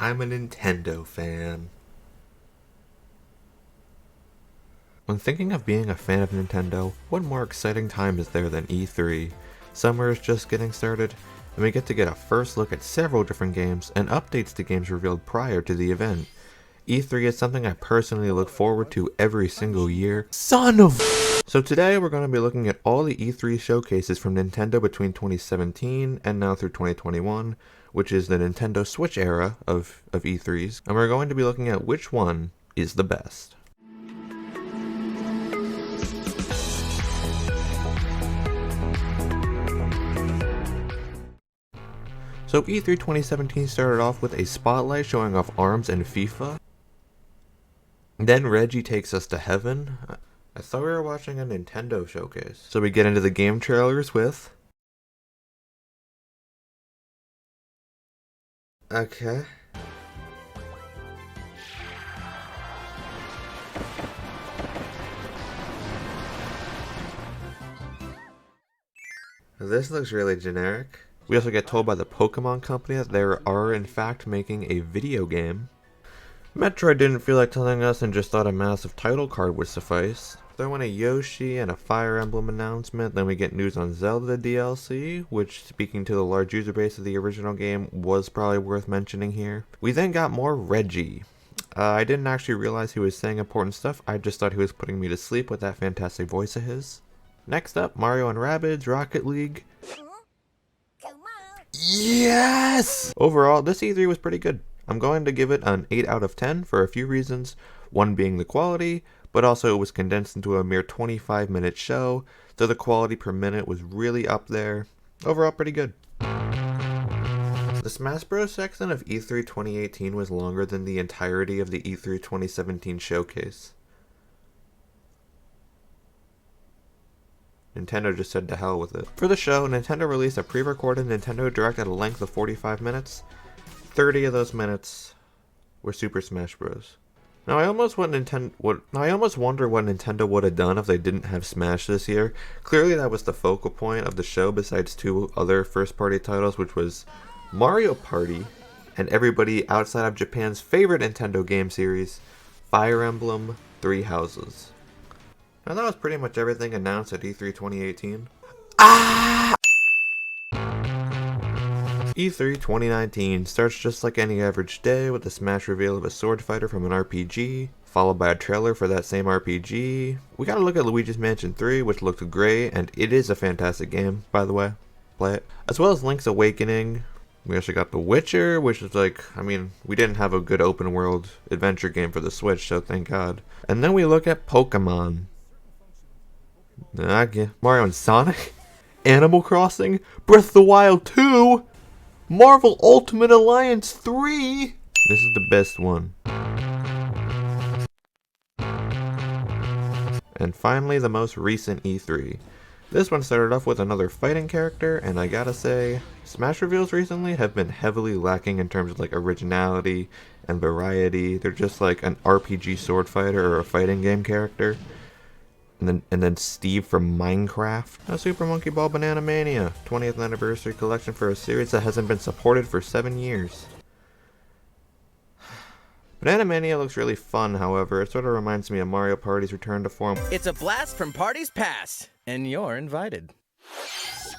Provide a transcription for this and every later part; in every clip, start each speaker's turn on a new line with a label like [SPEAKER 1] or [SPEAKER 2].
[SPEAKER 1] I'm a Nintendo fan. When thinking of being a fan of Nintendo, what more exciting time is there than E3? Summer is just getting started, and we get to get a first look at several different games and updates to games revealed prior to the event. E3 is something I personally look forward to every single year. Son of... So today we're going to be looking at all the E3 showcases from Nintendo between 2017 and now through 2021, which is the Nintendo Switch era of E3s, and we're going to be looking at which one is the best. So E3 2017 started off with a spotlight showing off ARMS and FIFA. Then Reggie takes us to heaven. I thought we were watching a Nintendo showcase. So we get into the game trailers with... Okay. This looks really generic. We also get told by the Pokemon company that they are in fact making a video game. Metroid didn't feel like telling us and just thought a massive title card would suffice. Throw in a Yoshi and a Fire Emblem announcement, then we get news on Zelda DLC, which, speaking to the large user base of the original game, was probably worth mentioning here. We then got more Reggie. I didn't actually realize he was saying important stuff, I just thought he was putting me to sleep with that fantastic voice of his. Next up, Mario and Rabbids Rocket League. Yes! Overall, this E3 was pretty good. I'm going to give it an 8 out of 10 for a few reasons, one being the quality, but also it was condensed into a mere 25-minute show, so the quality per minute was really up there. Overall, pretty good. The Smash Bros. Section of E3 2018 was longer than the entirety of the E3 2017 showcase. Nintendo just said to hell with it. For the show, Nintendo released a pre-recorded Nintendo Direct at a length of 45 minutes. 30 of those minutes were Super Smash Bros. Now I almost wonder what Nintendo would have done if they didn't have Smash this year. Clearly that was the focal point of the show besides two other first-party titles, which was Mario Party and everybody outside of Japan's favorite Nintendo game series, Fire Emblem Three Houses. Now that was pretty much everything announced at E3 2018. E3 2019 starts just like any average day with the Smash reveal of a sword fighter from an RPG, followed by a trailer for that same RPG. We got a look at Luigi's Mansion 3, which looked great, and it is a fantastic game, by the way. Play it. As well as Link's Awakening. We also got The Witcher, which is like, we didn't have a good open world adventure game for the Switch, so thank God. And then we look at Pokemon. Mario and Sonic, Animal Crossing, Breath of the Wild 2, Marvel Ultimate Alliance 3. This is the best one. And finally, the most recent E3. This one started off with another fighting character, and I gotta say, Smash reveals recently have been heavily lacking in terms of like originality and variety. They're just like an RPG sword fighter or a fighting game character. And then Steve from Minecraft. Now Super Monkey Ball Banana Mania, 20th anniversary collection for a series that hasn't been supported for 7 years. Banana Mania looks really fun, however. It sort of reminds me of Mario Party's return to form.
[SPEAKER 2] It's a blast from parties past, and you're invited.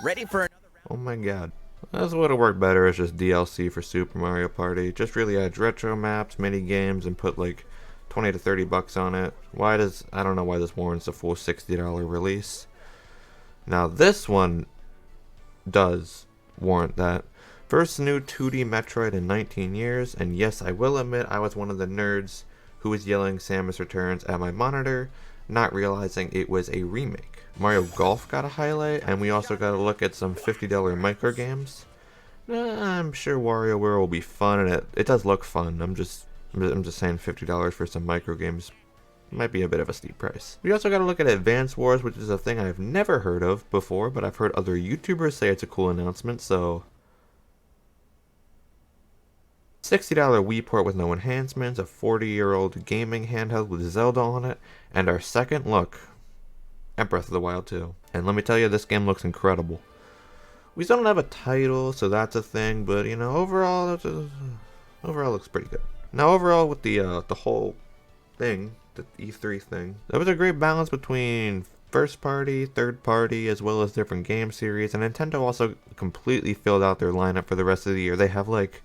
[SPEAKER 2] Ready for another round?
[SPEAKER 1] Oh my god. This would have worked better as just DLC for Super Mario Party. Just really adds retro maps, mini games, and put like 20 to 30 bucks on it. I don't know why this warrants a full $60 release. Now this one does warrant that. First new 2D Metroid in 19 years, and yes, I will admit I was one of the nerds who was yelling Samus Returns at my monitor, not realizing it was a remake. Mario Golf got a highlight, and we also got a look at some $50 micro games. I'm sure WarioWare will be fun, and it does look fun. I'm just saying $50 for some micro games might be a bit of a steep price. We also got to look at Advance Wars, which is a thing I've never heard of before, but I've heard other YouTubers say it's a cool announcement, so... $60 Wii port with no enhancements, a 40-year-old gaming handheld with Zelda on it, and our second look at Breath of the Wild 2. And let me tell you, this game looks incredible. We still don't have a title, so that's a thing, but, overall, Overall, looks pretty good. Now, overall, with the whole thing, the E3 thing, there was a great balance between first party, third party, as well as different game series. And Nintendo also completely filled out their lineup for the rest of the year. They have like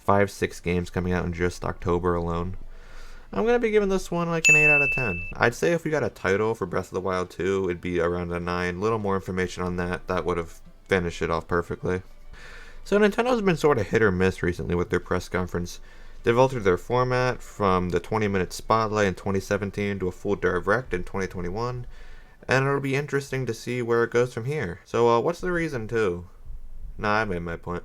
[SPEAKER 1] 5-6 games coming out in just October alone. I'm gonna be giving this one like an 8 out of 10. I'd say if we got a title for Breath of the Wild 2, it'd be around a 9. Little more information on that, that would have finished it off perfectly. So Nintendo's been sort of hit or miss recently with their press conference. They've altered their format from the 20-minute spotlight in 2017 to a full direct in 2021, and it'll be interesting to see where it goes from here. So what's the reason too? Nah, I made my point.